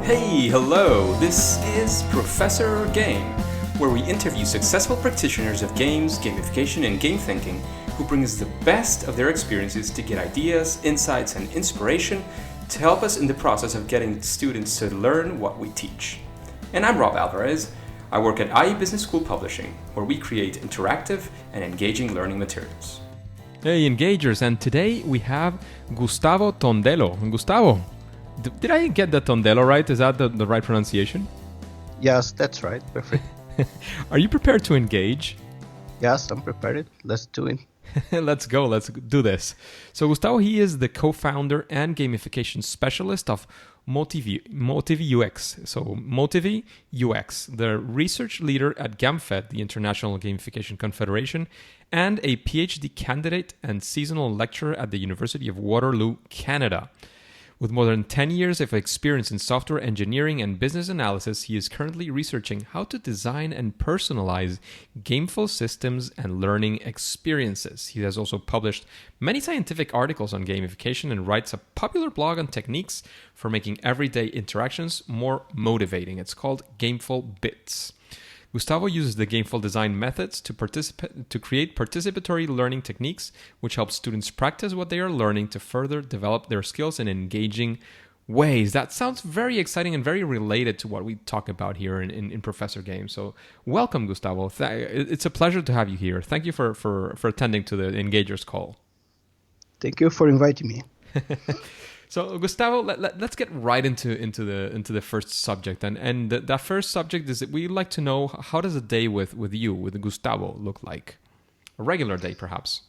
Hey, hello, this is Professor Game, where we interview successful practitioners of games, gamification, and game thinking who bring us the best of their experiences to get ideas, insights, and inspiration to help us in the process of getting students to learn what we teach. And I'm Rob Alvarez. I work at IE Business School Publishing, where we create interactive and engaging learning materials. Hey, Engagers, and today we have Gustavo Tondello. Gustavo, did I get the Tondello right? Is that the right pronunciation? Yes, that's right. Perfect. Are you prepared to engage? Yes, I'm prepared. Let's do it. Let's go. Let's do this. So Gustavo, he is the co-founder and gamification specialist of MotiviUX. So MotiviUX, the research leader at GamFed, the International Gamification Confederation, and a Ph.D. candidate and seasonal lecturer at the University of Waterloo, Canada. With more than 10 years of experience in software engineering and business analysis, he is currently researching how to design and personalize gameful systems and learning experiences. He has also published many scientific articles on gamification and writes a popular blog on techniques for making everyday interactions more motivating. It's called Gameful Bits. Gustavo uses the gameful design methods to create participatory learning techniques, which help students practice what they are learning to further develop their skills in engaging ways. That sounds very exciting and very related to what we talk about here in Professor Game. So welcome, Gustavo. It's a pleasure to have you here. Thank you for attending to the Engagers call. Thank you for inviting me. So Gustavo, let's get right into the first subject, and that first subject is that we'd like to know, how does a day with Gustavo look like? A regular day, perhaps.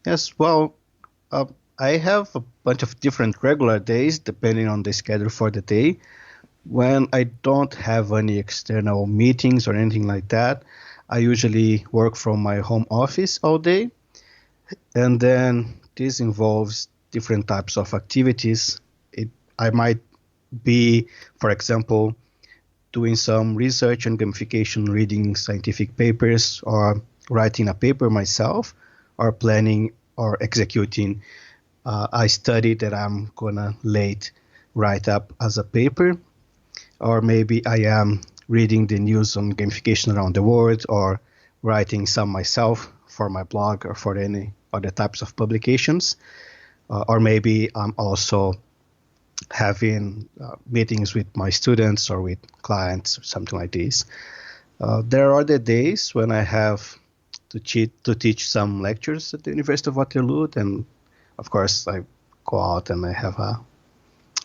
Yes, well, I have a bunch of different regular days depending on the schedule for the day. When I don't have any external meetings or anything like that, I usually work from my home office all day, and then this involves different types of activities. I might be, for example, doing some research on gamification, reading scientific papers, or writing a paper myself, or planning or executing a study that I'm gonna late write up as a paper, or maybe I am reading the news on gamification around the world, or writing some myself for my blog or for any other types of publications. Or maybe I'm also having meetings with my students or with clients or something like this. There are the days when I have to teach some lectures at the University of Waterloo, and of course I go out and I have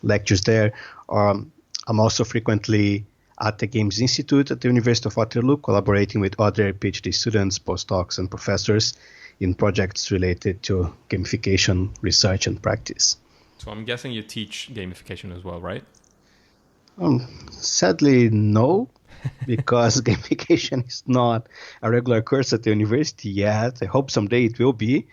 lectures there. I'm also frequently at the Games Institute at the University of Waterloo, collaborating with other PhD students, postdocs, and professors in projects related to gamification research and practice. So I'm guessing you teach gamification as well, right? Sadly, no, because gamification is not a regular course at the university yet. I hope someday it will be,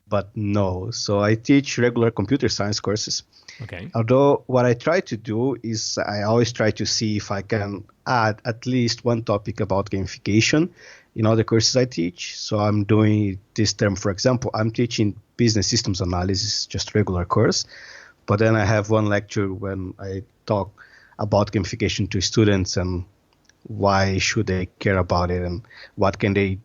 but no. So I teach regular computer science courses. Okay. Although what I try to do is I always try to see if I can add at least one topic about gamification in all the courses I teach. So I'm doing this term, for example, I'm teaching business systems analysis, just regular course. But then I have one lecture when I talk about gamification to students and why should they care about it and what can they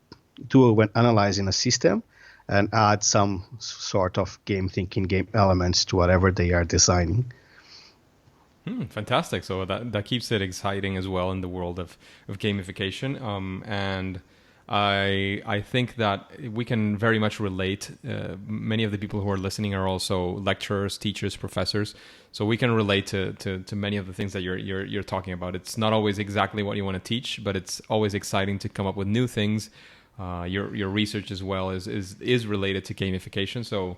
do when analyzing a system, and add some sort of game thinking, game elements to whatever they are designing. Fantastic. So that keeps it exciting as well in the world of gamification. And I think that we can very much relate. Many of the people who are listening are also lecturers, teachers, professors. So we can relate to many of the things that you're talking about. It's not always exactly what you want to teach, but it's always exciting to come up with new things. Your research as well is related to gamification, so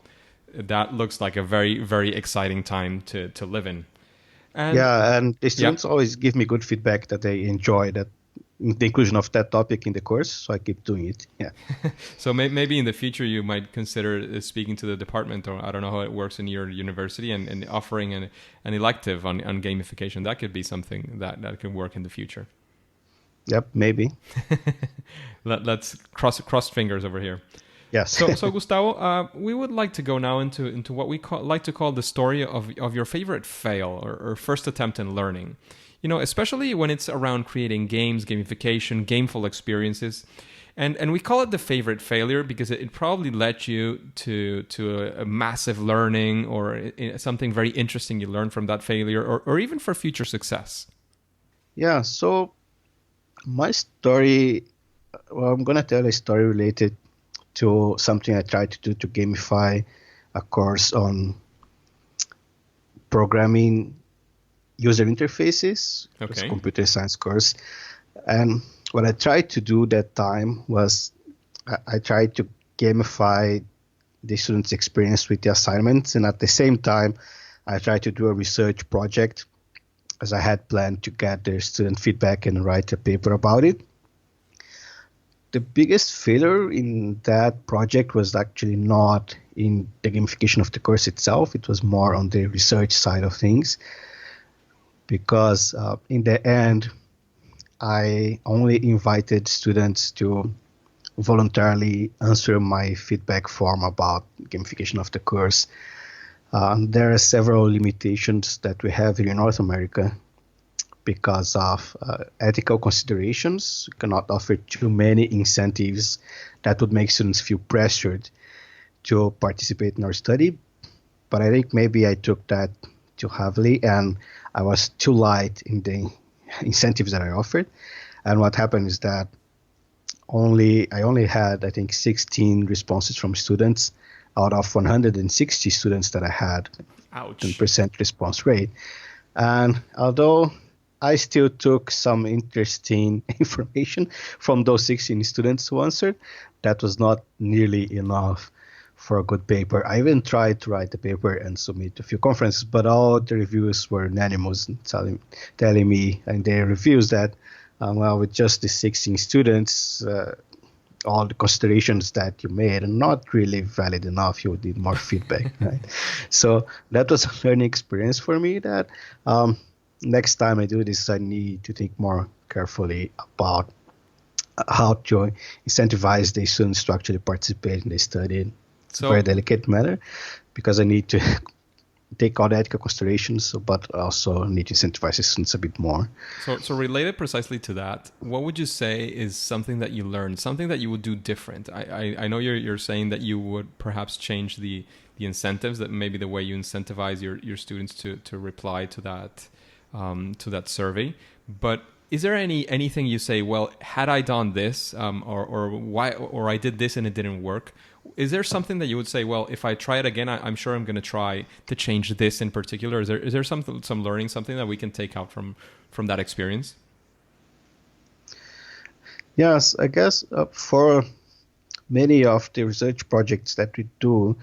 that looks like a very, very exciting time to live in. And the students always give me good feedback that they enjoy the inclusion of that topic in the course, so I keep doing it. Yeah. So maybe in the future you might consider speaking to the department, or I don't know how it works in your university, and offering an elective on gamification. That could be something that could work in the future. Yep, maybe. Let's cross fingers over here. Yes. So Gustavo, we would like to go now into what we like to call the story of your favorite fail or first attempt in learning. You know, especially when it's around creating games, gamification, gameful experiences. And we call it the favorite failure because it probably led you to a massive learning or something very interesting you learned from that failure or even for future success. Yeah, so my story, well, I'm going to tell a story related to something I tried to do to gamify a course on programming user interfaces. It was a Okay. computer science course. And what I tried to do that time was I tried to gamify the students' experience with the assignments. And at the same time, I tried to do a research project as I had planned to gather student feedback and write a paper about it. The biggest failure in that project was actually not in the gamification of the course itself. It was more on the research side of things because in the end, I only invited students to voluntarily answer my feedback form about gamification of the course. There are several limitations that we have here in North America because of ethical considerations. We cannot offer too many incentives that would make students feel pressured to participate in our study. But I think maybe I took that too heavily and I was too light in the incentives that I offered. And what happened is that I only had, I think, 16 responses from students out of 160 students that I had. Ouch. 10% response rate. And although I still took some interesting information from those 16 students who answered, that was not nearly enough for a good paper. I even tried to write the paper and submit to a few conferences, but all the reviews were unanimous, telling me in their reviews that, well, with just the 16 students, all the considerations that you made are not really valid enough. You would need more feedback, right? So that was a learning experience for me that next time I do this, I need to think more carefully about how to incentivize the students to actually participate in the study in a very delicate manner, because I need to take all the ethical considerations, but also need to incentivize the students a bit more. So related precisely to that, what would you say is something that you learned, something that you would do different? I know you're saying that you would perhaps change the incentives, that maybe the way you incentivize your students to reply to that survey. But is there anything you say, well, had I done this, or I did this and it didn't work? Is there something that you would say, well, if I try it again, I'm sure I'm going to try to change this in particular? Is there some learning, something that we can take out from that experience? Yes, I guess for many of the research projects that we do,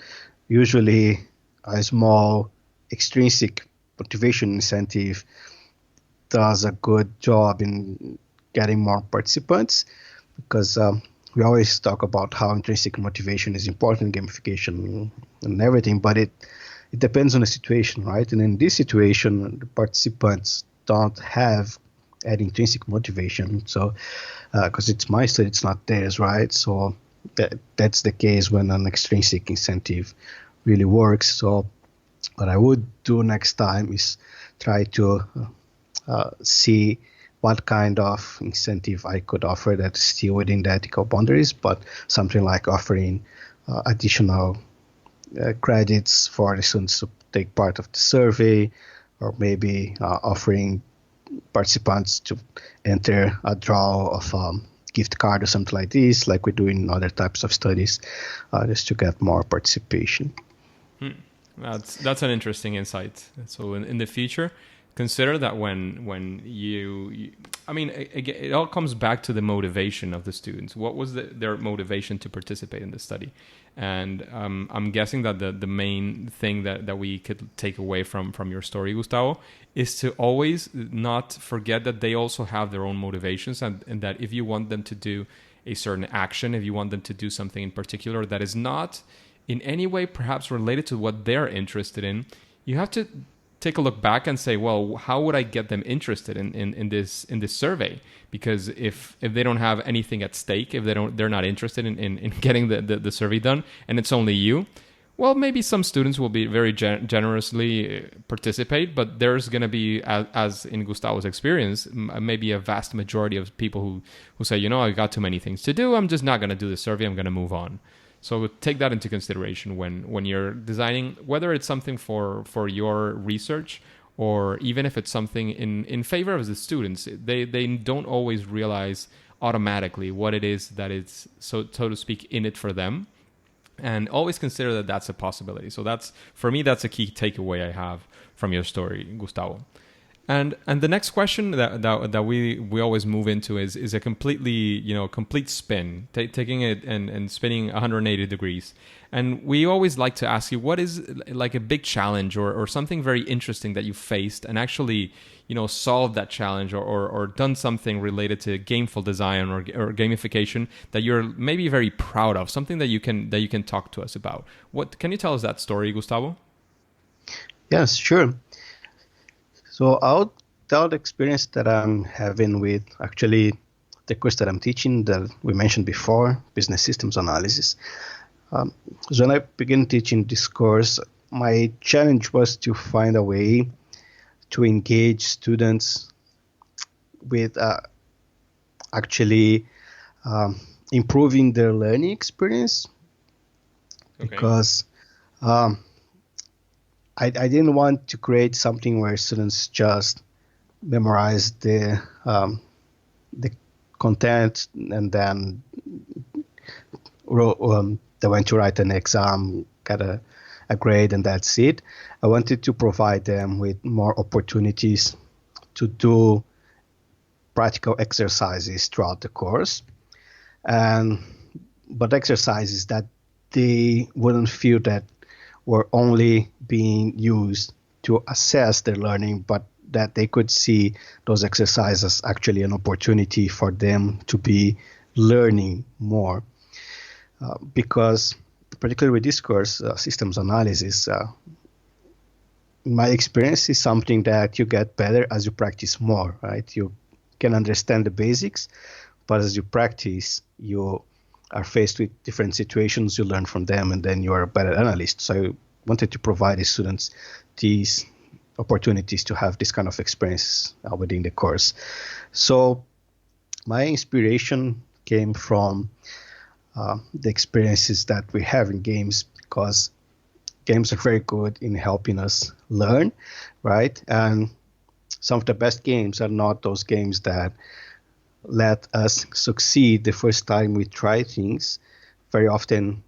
usually a small extrinsic motivation incentive does a good job in getting more participants, because we always talk about how intrinsic motivation is important in gamification and everything, but it depends on the situation, right? And in this situation, the participants don't have any intrinsic motivation, so because it's my study, it's not theirs, right? So that's the case when an extrinsic incentive really works. So what I would do next time is try to see what kind of incentive I could offer that's still within the ethical boundaries, but something like offering additional credits for the students to take part of the survey, or maybe offering participants to enter a draw of gift card or something like this, like we do in other types of studies, just to get more participation. That's an interesting insight. So in the future, consider that when you I mean, again, it all comes back to the motivation of the students. What was their motivation to participate in the study? And I'm guessing that the main thing that we could take away from your story, Gustavo, is to always not forget that they also have their own motivations, and that if you want them to do a certain action, if you want them to do something in particular that is not in any way perhaps related to what they're interested in, you have to take a look back and say, well, how would I get them interested in this survey? Because if they don't have anything at stake, if they're not interested in getting the survey done, and it's only you, well, maybe some students will be very generously participate, but there's going to be, as in Gustavo's experience, maybe a vast majority of people who say, I got too many things to do. I'm just not going to do the survey. I'm going to move on. So take that into consideration when you're designing, whether it's something for your research or even if it's something in favor of the students. They don't always realize automatically what it is that it's, so to speak, in it for them. And always consider that that's a possibility. So for me, that's a key takeaway I have from your story, Gustavo. And the next question that we always move into is a completely, complete spin, taking it and spinning 180 degrees. And we always like to ask you, what is like a big challenge or something very interesting that you faced and actually, solved that challenge or done something related to gameful design or gamification that you're maybe very proud of, something that you can talk to us about. What can you tell us that story, Gustavo? Yes, sure. So I'll tell the experience that I'm having with actually the course that I'm teaching that we mentioned before, business systems analysis. So when I began teaching this course, my challenge was to find a way to engage students with actually improving their learning experience. Okay. Because I didn't want to create something where students just memorize the content and then they went to write an exam, got a grade, and that's it. I wanted to provide them with more opportunities to do practical exercises throughout the course, but exercises that they wouldn't feel that were only being used to assess their learning, but that they could see those exercises as actually an opportunity for them to be learning more. Because particularly with this course, systems analysis, my experience is something that you get better as you practice more, right? You can understand the basics, but as you practice, you are faced with different situations, you learn from them, and then you are a better analyst. So I wanted to provide the students these opportunities to have this kind of experience within the course. So my inspiration came from the experiences that we have in games, because games are very good in helping us learn, right? And some of the best games are not those games that let us succeed the first time we try things. Very often,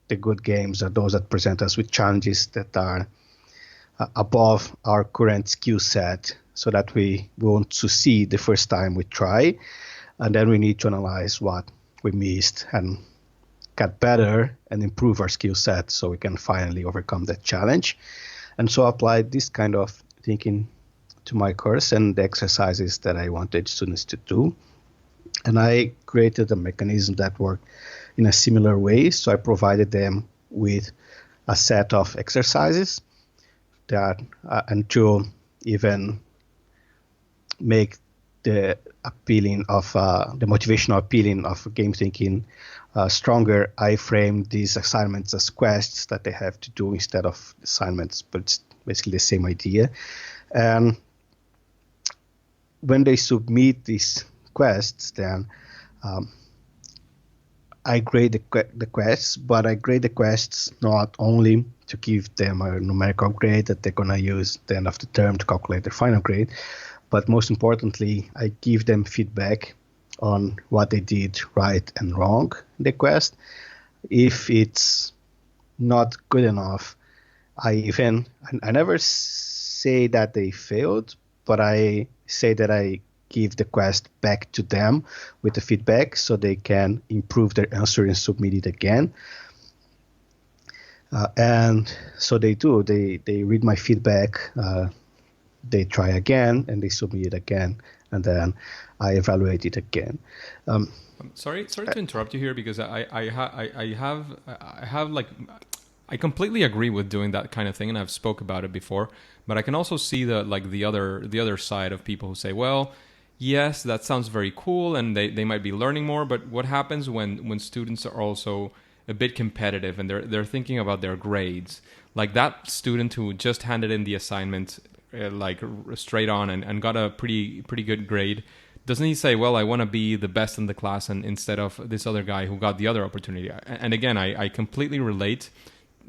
the good games are those that present us with challenges that are above our current skill set, so that we won't succeed the first time we try. And then we need to analyze what we missed and get better and improve our skill set so we can finally overcome that challenge. And so I applied this kind of thinking to my course and the exercises that I wanted students to do. And I created a mechanism that worked in a similar way. So I provided them with a set of exercises that, and to even make the appealing of the motivational appealing of game thinking stronger, I framed these assignments as quests that they have to do instead of assignments, but it's basically the same idea. And when they submit these quests, then I grade the quests, but I grade the quests not only to give them a numerical grade that they're going to use at the end of the term to calculate their final grade, but most importantly, I give them feedback on what they did right and wrong in the quest. If it's not good enough, I never say that they failed, but I say that I give the quest back to them with the feedback so they can improve their answer and submit it again. And so they do. They read my feedback, they try again, and they submit it again, and then I evaluate it again. Sorry to interrupt you here, because I have like I completely agree with doing that kind of thing, and I've spoke about it before. But I can also see the other side of people who say, well, yes, that sounds very cool, and they might be learning more. But what happens when students are also a bit competitive and they're thinking about their grades? Like that student who just handed in the assignment straight on and got a pretty good grade. Doesn't he say, well, I want to be the best in the class, and instead of this other guy who got the other opportunity? And again, I completely relate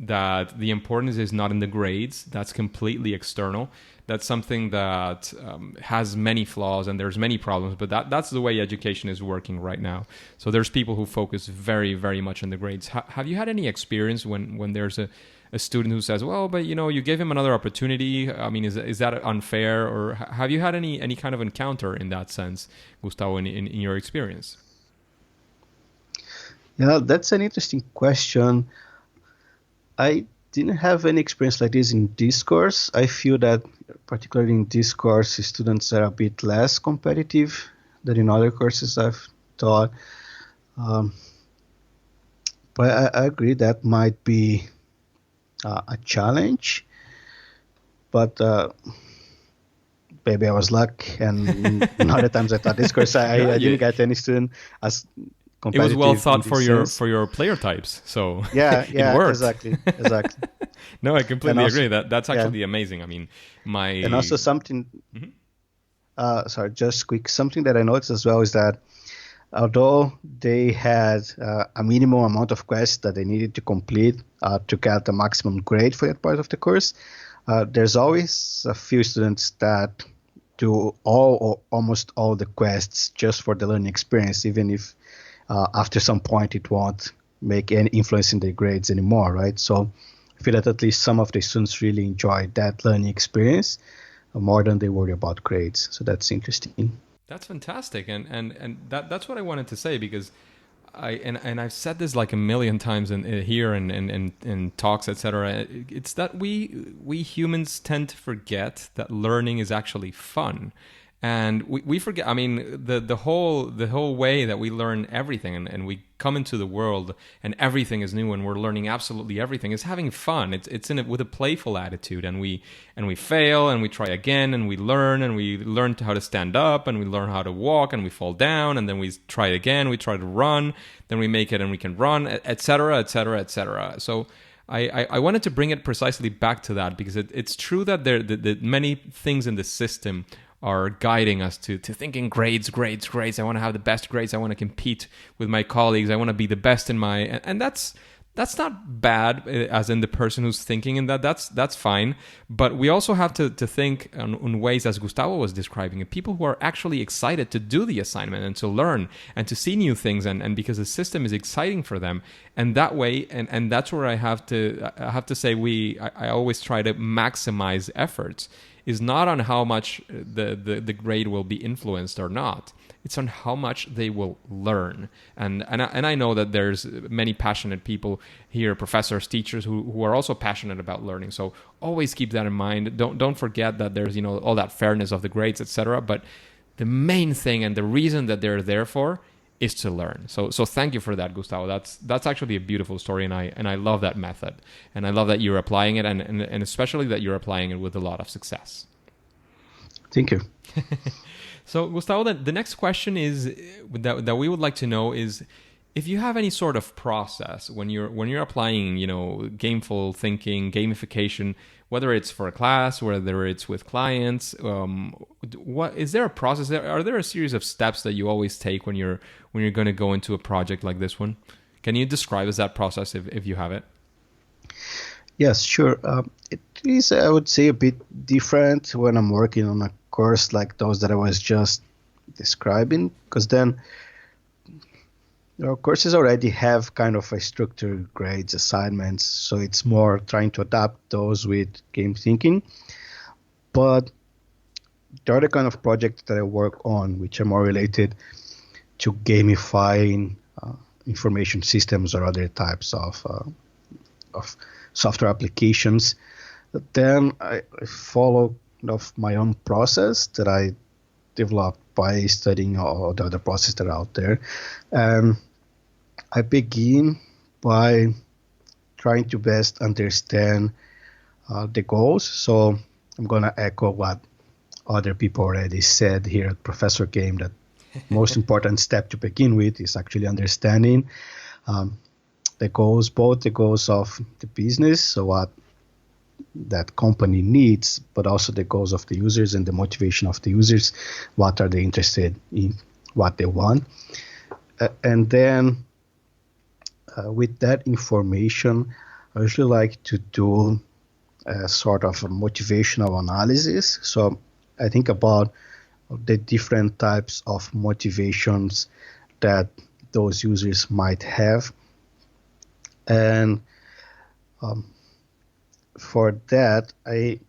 that the importance is not in the grades. That's completely external. That's something that has many flaws and there's many problems, but that's the way education is working right now. So there's people who focus very, very much on the grades. Have you had any experience when there's a student who says, well, but you gave him another opportunity? I mean, is that unfair? Or have you had any kind of encounter in that sense, Gustavo, in your experience? Yeah, that's an interesting question. I didn't have any experience like this in this course. I feel that particularly in this course, students are a bit less competitive than in other courses I've taught. But I agree that might be a challenge. But maybe I was lucky, and in other times I taught this course, I didn't get any student as it was well thought for sense. your player types, so yeah, it worked. exactly. No, I completely also, agree. That's actually amazing. I mean, and also something. Sorry, just quick. Something that I noticed as well is that although they had a minimum amount of quests that they needed to complete to get the maximum grade for that part of the course, there's always a few students that do all or almost all the quests just for the learning experience, even if after some point it won't make any influence in their grades anymore, right? So I feel that at least some of the students really enjoy that learning experience more than they worry about grades. So that's interesting. That's fantastic, and that's what I wanted to say, because I've said this like a million times here and in talks, etc. It's that we humans tend to forget that learning is actually fun. And we forget. I mean, the whole way that we learn everything, and we come into the world and everything is new, and we're learning absolutely everything, is having fun. It's in it with a playful attitude, and we fail and we try again, and we learn how to stand up, and we learn how to walk, and we fall down, and then we try again. We try to run, then we make it and we can run, etc., etc., etc. So I wanted to bring it precisely back to that, because it's true that the many things in the system are guiding us to thinking grades. I want to have the best grades. I want to compete with my colleagues. I want to be the best in my... And that's not bad, as in the person who's thinking in that. That's fine. But we also have to think in ways, as Gustavo was describing it, people who are actually excited to do the assignment and to learn and to see new things, and because the system is exciting for them. And that way, and that's where I have to say I always try to maximize efforts, is not on how much the grade will be influenced or not. It's on how much they will learn. And I know that there's many passionate people here, professors, teachers, who are also passionate about learning. So always keep that in mind. Don't forget that there's all that fairness of the grades, etc. But the main thing and the reason that they're there for is to learn. So thank you for that, Gustavo. That's actually a beautiful story, and I love that method, and I love that you're applying it, and especially that you're applying it with a lot of success. Thank you. So, Gustavo, the next question is that we would like to know is if you have any sort of process when you're applying, gameful thinking, gamification, whether it's for a class, whether it's with clients, what is there a process? Are there a series of steps that you always take when you're going to go into a project like this one? Can you describe that process if you have it? Yes, sure. It is, I would say, a bit different when I'm working on a course like those that I was just describing, because then courses already have kind of a structured grades, assignments, so it's more trying to adapt those with game thinking. But the other kind of projects that I work on, which are more related to gamifying information systems or other types of software applications, then I follow my own process that I developed by studying all the other processes that are out there. I begin by trying to best understand the goals. So I'm going to echo what other people already said here at Professor Game, that most important step to begin with is actually understanding the goals, both the goals of the business, so what that company needs, but also the goals of the users and the motivation of the users. What are they interested in, what they want. And then with that information, I usually like to do a sort of a motivational analysis. So I think about the different types of motivations that those users might have. And for that, I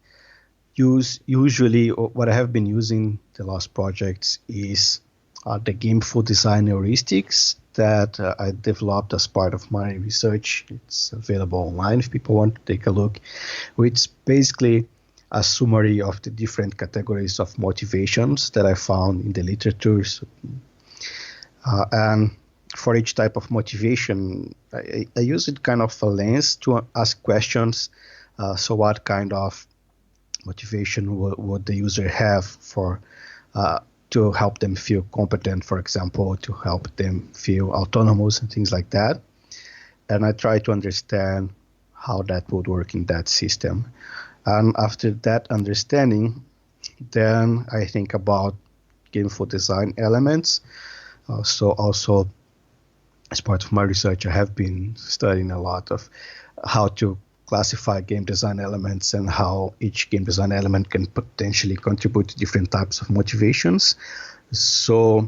usually what I have been using the last projects is the gameful design heuristics that I developed as part of my research. It's available online if people want to take a look. It's basically a summary of the different categories of motivations that I found in the literature. And for each type of motivation, I use it kind of a lens to ask questions. So what kind of motivation would the user have for to help them feel competent, for example, to help them feel autonomous and things like that. And I try to understand how that would work in that system. And after that understanding, then I think about gameful design elements. So also, as part of my research, I have been studying a lot of how to classify game design elements and how each game design element can potentially contribute to different types of motivations. So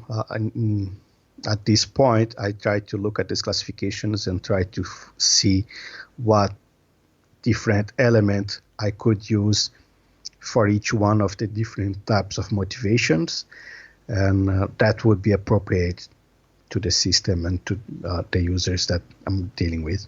at this point, I try to look at these classifications and try to see what different element I could use for each one of the different types of motivations. And that would be appropriate to the system and to the users that I'm dealing with.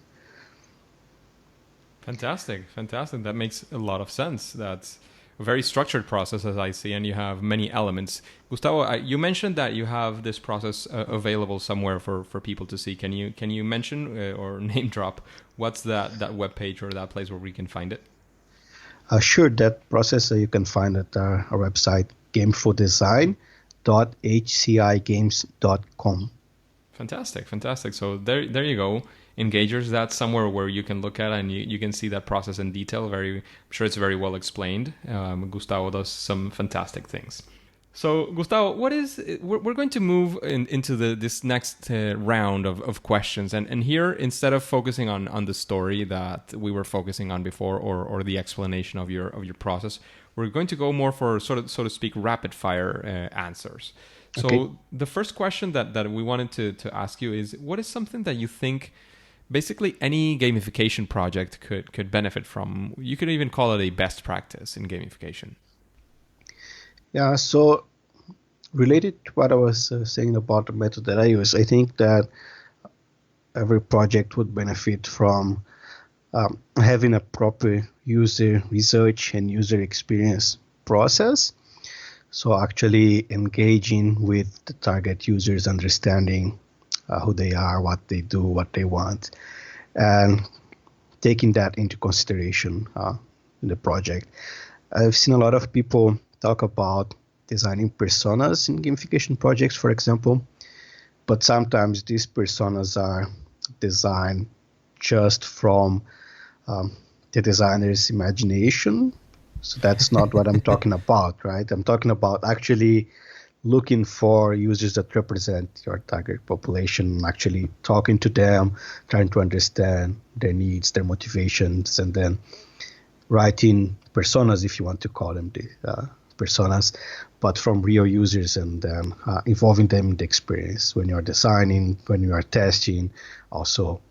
Fantastic. That makes a lot of sense. That's a very structured process, as I see, and you have many elements. Gustavo, you mentioned that you have this process available somewhere for people to see. Can you mention or name drop what's that webpage or that place where we can find it? Sure. That process you can find at our website, gamefuldesign.hcigames.com. Fantastic. So there you go. Engagers, that's somewhere where you can look at and you can see that process in detail. I'm sure it's very well explained. Gustavo does some fantastic things. So Gustavo, we're going to move into this next round of questions, and here, instead of focusing on the story that we were focusing on before or the explanation of your process, we're going to go more for so to speak rapid fire answers. So okay. The first question that we wanted to ask you is, what is something that you think basically any gamification project could benefit from? You could even call it a best practice in gamification. Yeah, so related to what I was saying about the method that I use, I think that every project would benefit from having a proper user research and user experience process. So actually engaging with the target users, understanding who they are, what they do, what they want, and taking that into consideration in the project. I've seen a lot of people talk about designing personas in gamification projects, for example, but sometimes these personas are designed just from the designer's imagination. So that's not what I'm talking about, right? I'm talking about actually looking for users that represent your target population, actually talking to them, trying to understand their needs, their motivations, and then writing personas, if you want to call them the personas, but from real users, and then involving them in the experience. When you're designing, when you are testing, also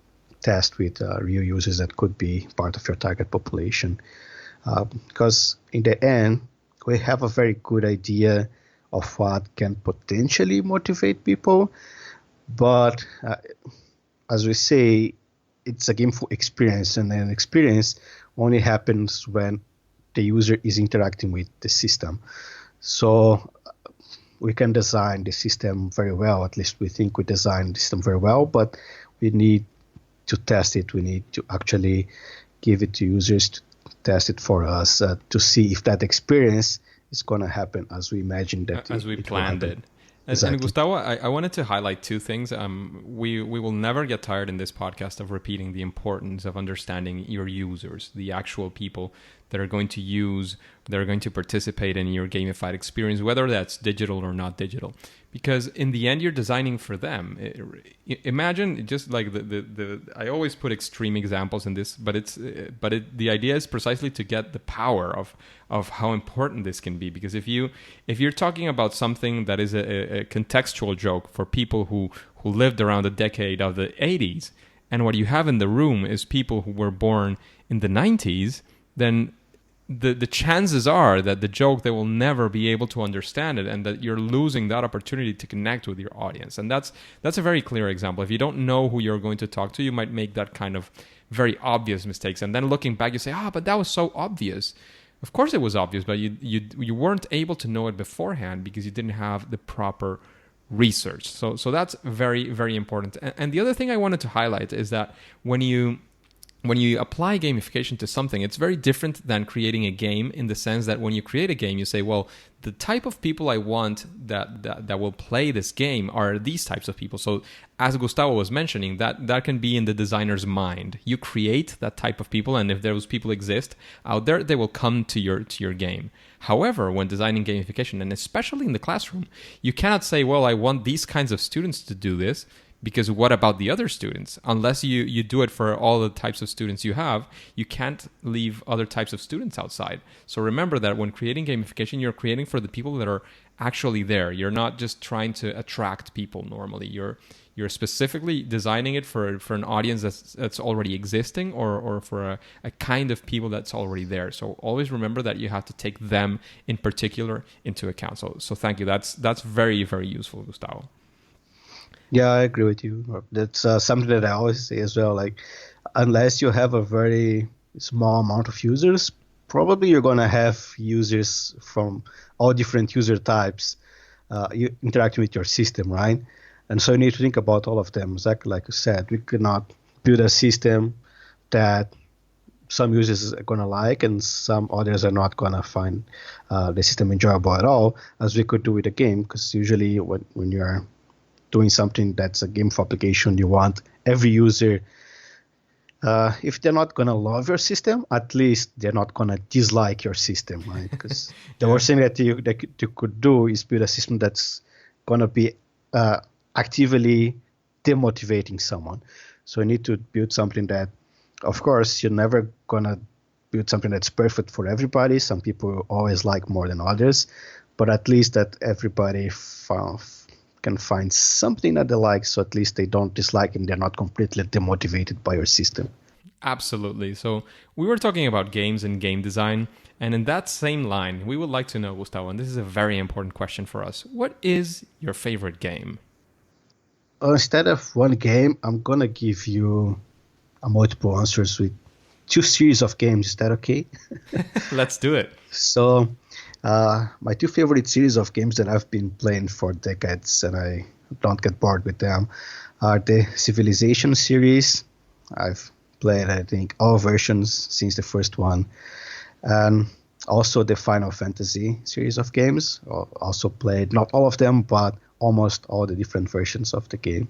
test with real users that could be part of your target population. Because in the end, we have a very good idea of what can potentially motivate people, but as we say, it's a gameful experience, and an experience only happens when the user is interacting with the system. So we can design the system very well, at least we think we design the system very well, but we need to test it. We need to actually give it to users to test it for us to see if that experience is going to happen as we imagined that as we planned it. Exactly. And Gustavo, I wanted to highlight two things. We will never get tired in this podcast of repeating the importance of understanding your users, the actual people that are going to use, that are going to participate in your gamified experience, whether that's digital or not digital. Because in the end, you're designing for them. Imagine just like the I always put extreme examples in this, but the idea is precisely to get the power of how important this can be. Because if you're talking about something that is a contextual joke for people who lived around the decade of the 80s, and what you have in the room is people who were born in the 90s, then the chances are that the joke, they will never be able to understand it, and that you're losing that opportunity to connect with your audience. And that's a very clear example. If you don't know who you're going to talk to, you might make that kind of very obvious mistakes. And then looking back, you say, but that was so obvious. Of course it was obvious, but you weren't able to know it beforehand because you didn't have the proper research. So that's very, very important. And the other thing I wanted to highlight is that when you apply gamification to something, it's very different than creating a game, in the sense that when you create a game, you say, well, the type of people I want that will play this game are these types of people. So as Gustavo was mentioning, that can be in the designer's mind. You create that type of people, and if those people exist out there, they will come to your game. However, when designing gamification, and especially in the classroom, you cannot say, well, I want these kinds of students to do this, because what about the other students? Unless you do it for all the types of students you have, you can't leave other types of students outside. So remember that when creating gamification, you're creating for the people that are actually there. You're not just trying to attract people normally. You're specifically designing it for an audience that's already existing, or for a kind of people that's already there. So always remember that you have to take them in particular into account. So thank you. That's very, very useful, Gustavo. Yeah, I agree with you. That's something that I always say as well. Like, unless you have a very small amount of users, probably you're going to have users from all different user types you interacting with your system, right? And so you need to think about all of them. Exactly like you said, we cannot build a system that some users are going to like and some others are not going to find the system enjoyable at all, as we could do with a game. Because usually when you're doing something that's a game application, you want every user, if they're not going to love your system, at least they're not going to dislike your system, right? Because the worst thing that you could do is build a system that's going to be actively demotivating someone. So you need to build something that, of course, you're never going to build something that's perfect for everybody. Some people always like more than others, but at least that everybody can find something that they like, so at least they don't dislike and they're not completely demotivated by your system. Absolutely. So we were talking about games and game design, and in that same line, we would like to know, Gustavo, and this is a very important question for us, what is your favorite game? Instead of one game, I'm going to give you multiple answers with 2 series of games. Is that okay? Let's do it. So my 2 favorite series of games that I've been playing for decades and I don't get bored with them are the Civilization series. I've played, I think, all versions since the first one. And also the Final Fantasy series of games. Also played, not all of them, but almost all the different versions of the game.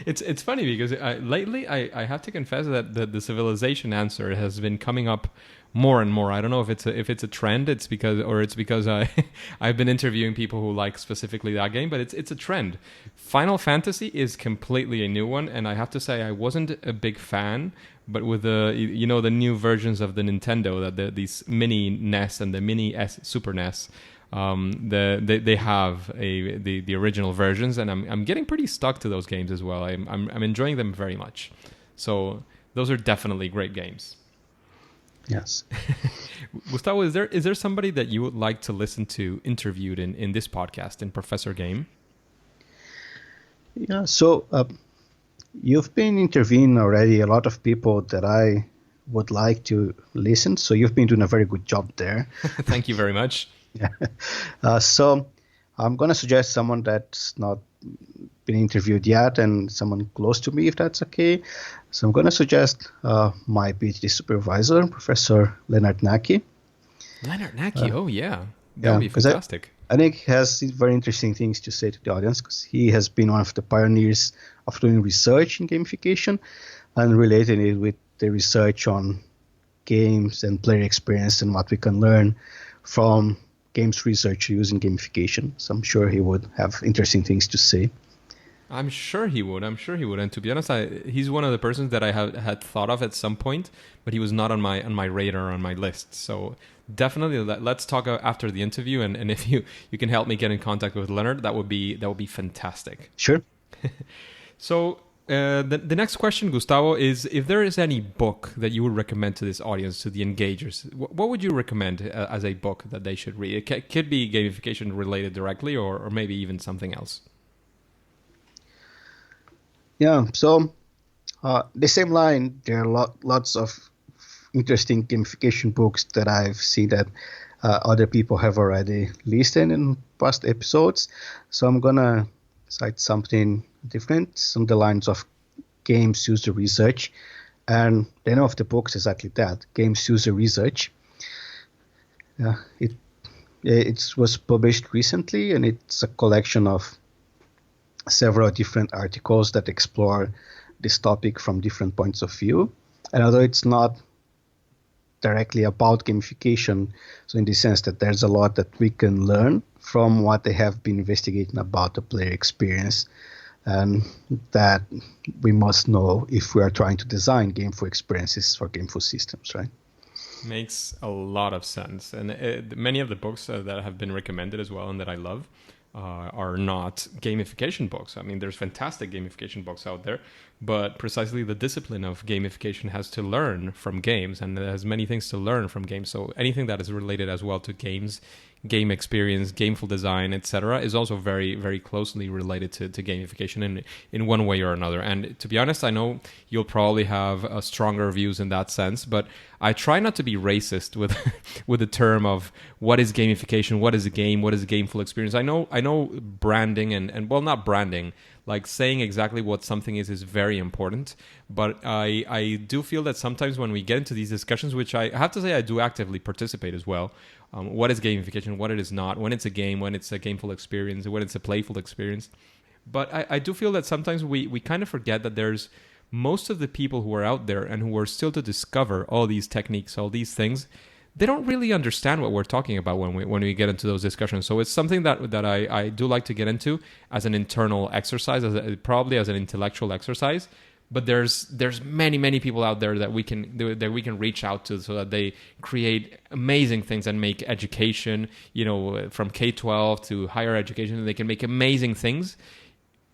It's funny because lately I have to confess that the Civilization answer has been coming up more and more. I don't know if it's a trend. It's because I've been interviewing people who like specifically that game, but it's a trend. Final Fantasy is completely a new one, and I have to say I wasn't a big fan. But with the new versions of the Nintendo, that these mini NES and the mini Super NES, they have the original versions, and I'm getting pretty stuck to those games as well. I'm enjoying them very much. So those are definitely great games. Yes. Gustavo, is there somebody that you would like to listen to interviewed in this podcast, in Professor Game? Yeah. So you've been interviewing already a lot of people that I would like to listen. So you've been doing a very good job there. Thank you very much. Yeah. So I'm going to suggest someone that's not been interviewed yet and someone close to me, if that's okay. So I'm going to suggest my PhD supervisor, Professor Leonard Naki. Leonard Naki, oh yeah. That Yeah, would be fantastic. I think he has very interesting things to say to the audience because he has been one of the pioneers of doing research in gamification and relating it with the research on games and player experience and what we can learn from games research using gamification. So I'm sure he would have interesting things to say. I'm sure he would. And to be honest, he's one of the persons that I had thought of at some point, but he was not on my radar, on my list. So definitely, let's talk after the interview, and if you can help me get in contact with Leonard, that would be fantastic. Sure. So the next question, Gustavo, is if there is any book that you would recommend to this audience, to the engagers, what would you recommend as a book that they should read? It could be gamification related directly, or maybe even something else. Yeah, so the same line, there are lots of interesting gamification books that I've seen that other people have already listed in past episodes. So I'm going to cite something different on the lines of games user research. And the name of the book is exactly that, Games User Research. It was published recently, and it's a collection of several different articles that explore this topic from different points of view. And although it's not directly about gamification, so in the sense that there's a lot that we can learn from what they have been investigating about the player experience, and that we must know if we are trying to design gameful experiences for gameful systems, right? Makes a lot of sense. And many of the books that have been recommended as well and that I love are not gamification books. I mean, there's fantastic gamification books out there, but precisely the discipline of gamification has to learn from games, and it has many things to learn from games. So anything that is related as well to games, game experience, gameful design, etc., is also very, very closely related to gamification in one way or another. And to be honest, I know you'll probably have stronger views in that sense, but I try not to be racist with with the term of what is gamification, what is a game, what is a gameful experience. I know branding and well, not branding, like saying exactly what something is very important, but I do feel that sometimes when we get into these discussions, which I have to say I do actively participate as well, what is gamification, what it is not, when it's a game, when it's a gameful experience, when it's a playful experience. But I do feel that sometimes we kind of forget that there's most of the people who are out there and who are still to discover all these techniques, all these things, they don't really understand what we're talking about when we get into those discussions. So it's something that I do like to get into as an internal exercise, probably as an intellectual exercise. But there's many people out there that we can reach out to so that they create amazing things and make education, from K-12 to higher education, they can make amazing things.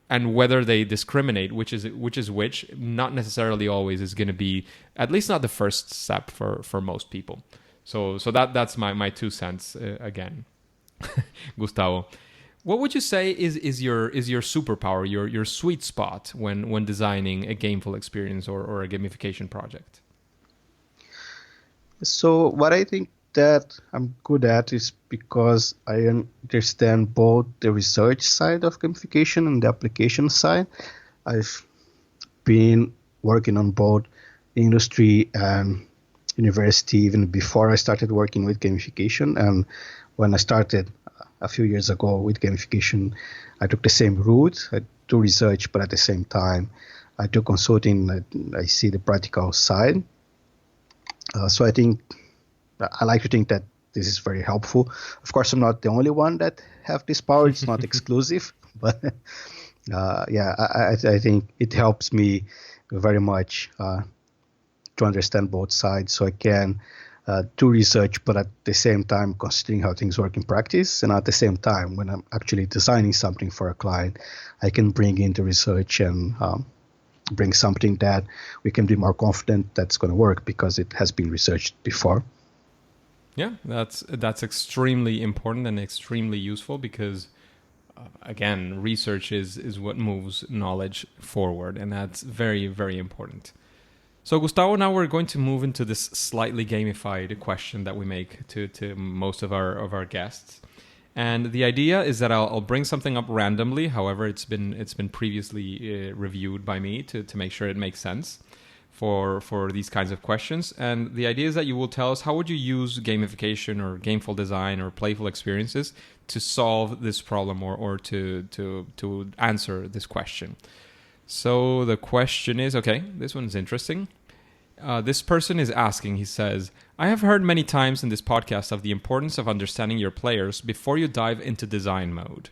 And whether they discriminate, which is which, not necessarily always is going to be, at least not the first step for most people. So that's my 2 cents again. Gustavo, what would you say is your superpower, your sweet spot when designing a gameful experience or a gamification project? So what I think that I'm good at is because I understand both the research side of gamification and the application side. I've been working on both industry and university even before I started working with gamification. And when I started a few years ago with gamification, I took the same route. I do research, but at the same time, I do consulting. I see the practical side. So I like to think that this is very helpful. Of course, I'm not the only one that have this power. It's not exclusive, but I think it helps me very much to understand both sides, so I can do research, but at the same time considering how things work in practice. And at the same time, when I'm actually designing something for a client, I can bring in the research and bring something that we can be more confident that's going to work because it has been researched before. Yeah, that's extremely important and extremely useful because, again, research is what moves knowledge forward, and that's very, very important. So, Gustavo, now we're going to move into this slightly gamified question that we make to most of our guests. And the idea is that I'll bring something up randomly. However, it's been previously reviewed by me to make sure it makes sense for these kinds of questions. And the idea is that you will tell us how would you use gamification or gameful design or playful experiences to solve this problem or to answer this question. So the question is, okay, this one's interesting. This person is asking, he says, I have heard many times in this podcast of the importance of understanding your players before you dive into design mode.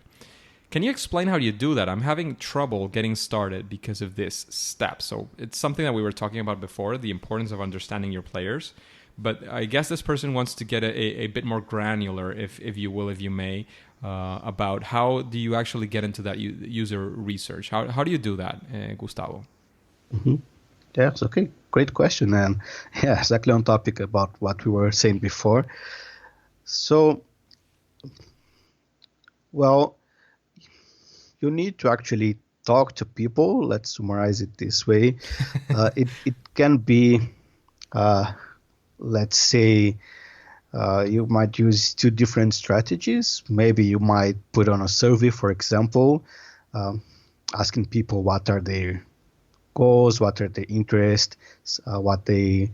Can you explain how you do that? I'm having trouble getting started because of this step. So it's something that we were talking about before, the importance of understanding your players. But I guess this person wants to get a bit more granular, if you will, if you may, about how do you actually get into that user research? How do you do that, Gustavo? Mm-hmm. Yes, okay. Great question. And yeah, exactly on topic about what we were saying before. So, well, you need to actually talk to people. Let's summarize it this way. It can be, let's say, you might use two different strategies. Maybe you might put on a survey, for example, asking people what are their goals, what are their interests, what they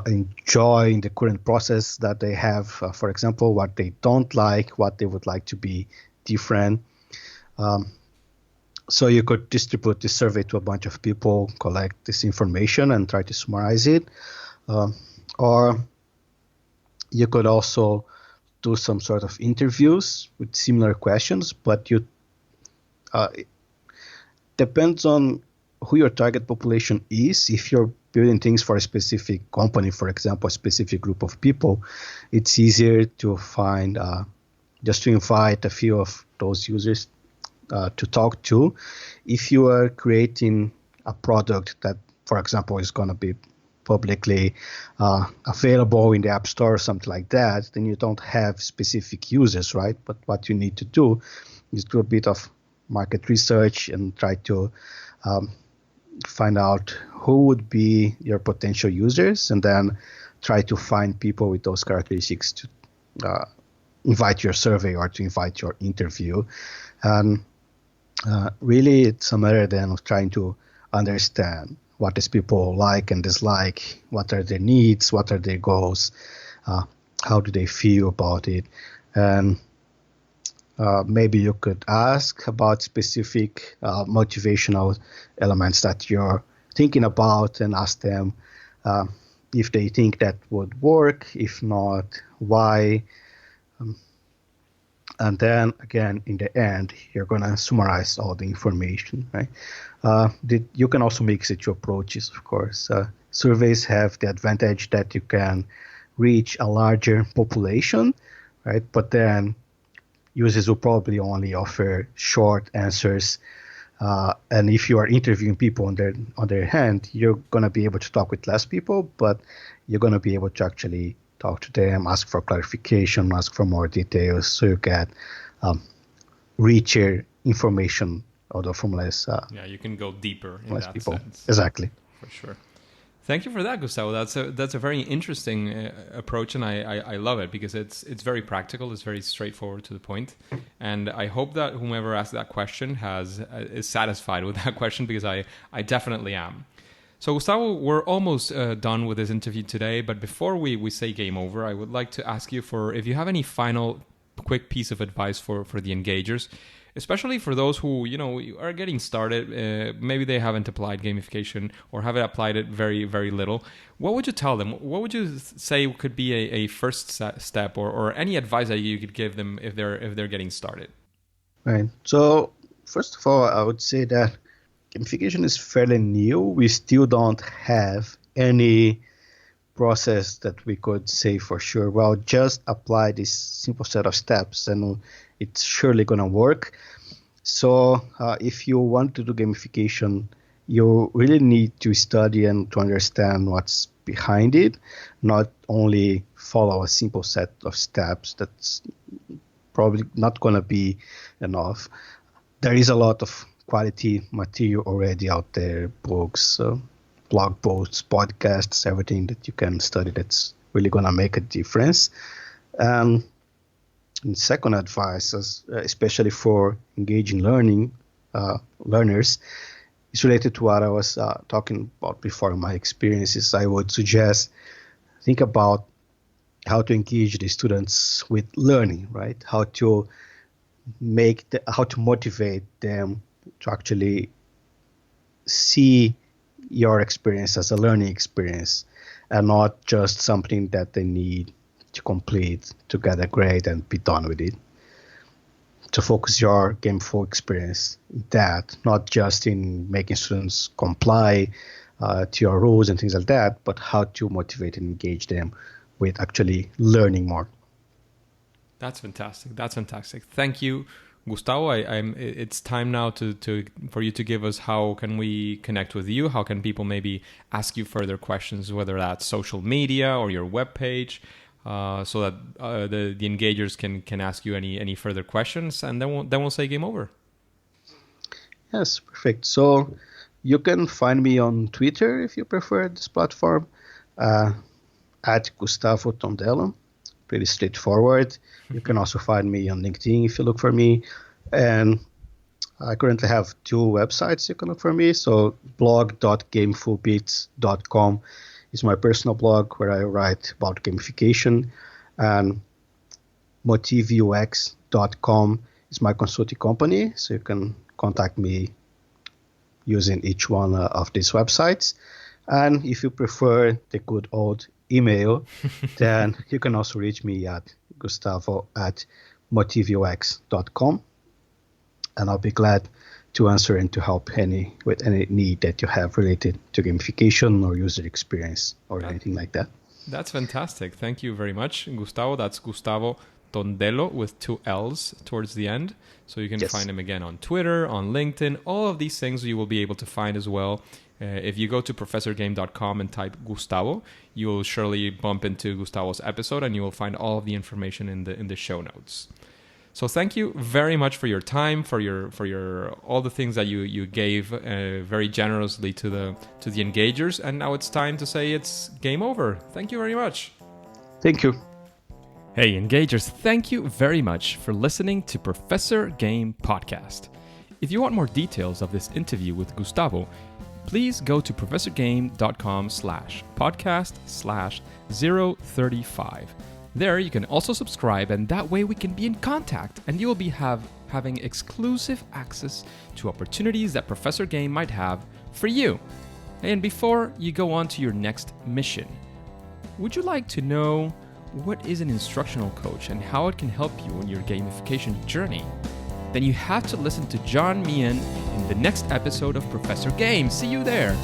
enjoy in the current process that they have, for example, what they don't like, what they would like to be different. So you could distribute this survey to a bunch of people, collect this information and try to summarize it. Or you could also do some sort of interviews with similar questions, but it depends on who your target population is. If you're building things for a specific company, for example, a specific group of people, it's easier to find, just to invite a few of those users to talk to. If you are creating a product that, for example, is going to be publicly available in the App Store or something like that, then you don't have specific users, right? But what you need to do is do a bit of market research and try to find out who would be your potential users, and then try to find people with those characteristics to invite your survey or to invite your interview. And really, it's a matter then of trying to understand what these people like and dislike, what are their needs, what are their goals, how do they feel about it. And maybe you could ask about specific motivational elements that you're thinking about and ask them if they think that would work, if not, why. And then, again, in the end, you're going to summarize all the information, right? You can also mix it to approaches, of course. Surveys have the advantage that you can reach a larger population, right? But then users will probably only offer short answers. And if you are interviewing people on their hand, you're going to be able to talk with less people, but you're going to be able to actually talk to them, ask for clarification, ask for more details, so you get richer information, although from less. You can go deeper in that people. sense. Exactly. For sure. Thank you for that, Gustavo. That's a very interesting approach, and I love it because it's very practical. It's very straightforward to the point, and I hope that whomever asked that question is satisfied with that question, because I definitely am. So, Gustavo, we're almost done with this interview today, but before we say game over, I would like to ask you if you have any final quick piece of advice for the engagers, especially for those who, are getting started. Maybe they haven't applied gamification or haven't applied it very, very little. What would you tell them? What would you say could be a first step or any advice that you could give them if they're getting started? Right. So, first of all, I would say that gamification is fairly new. We still don't have any process that we could say for sure, well, just apply this simple set of steps and it's surely going to work. So if you want to do gamification, you really need to study and to understand what's behind it, not only follow a simple set of steps. That's probably not going to be enough. There is a lot of quality material already out there, books, blog posts, podcasts, everything that you can study that's really going to make a difference. And second advice, especially for engaging learners, is related to what I was talking about before in my experiences. I would suggest think about how to engage the students with learning, right? How to motivate them to actually see your experience as a learning experience and not just something that they need to complete to get a grade and be done with it. To focus your gameful experience in that, not just in making students comply to your rules and things like that, but how to motivate and engage them with actually learning more. That's fantastic. That's fantastic. Thank you, Gustavo. It's time now for you to give us how can we connect with you? How can people maybe ask you further questions, whether that's social media or your webpage, so that the engagers can ask you any further questions, and then we'll say game over. Yes, perfect. So you can find me on Twitter if you prefer this platform, at Gustavo Tondello. Pretty straightforward. You can also find me on LinkedIn if you look for me. And I currently have 2 websites you can look for me. So blog.gamefulbits.com is my personal blog where I write about gamification. And MotiviUX.com is my consulting company. So you can contact me using each one of these websites. And if you prefer the good old email, then you can also reach me at gustavo@motivux.com, and I'll be glad to answer and to help with any need that you have related to gamification or user experience or anything like that. That's fantastic. Thank you very much, Gustavo. That's Gustavo Tondello with 2 L's towards the end. So you can find him again on Twitter, on LinkedIn. All of these things you will be able to find as well. If you go to professorgame.com and type Gustavo, you will surely bump into Gustavo's episode, and you will find all of the information in the show notes. So thank you very much for your time, for your all the things that you gave very generously to the engagers. And now it's time to say it's game over. Thank you very much. Thank you. Hey, engagers, thank you very much for listening to Professor Game Podcast. If you want more details of this interview with Gustavo, please go to professorgame.com/podcast/035. There you can also subscribe, and that way we can be in contact, and you will be having exclusive access to opportunities that Professor Game might have for you. And before you go on to your next mission, would you like to know what is an instructional coach and how it can help you on your gamification journey? Then you have to listen to John Meehan in the next episode of Professor Game. See you there!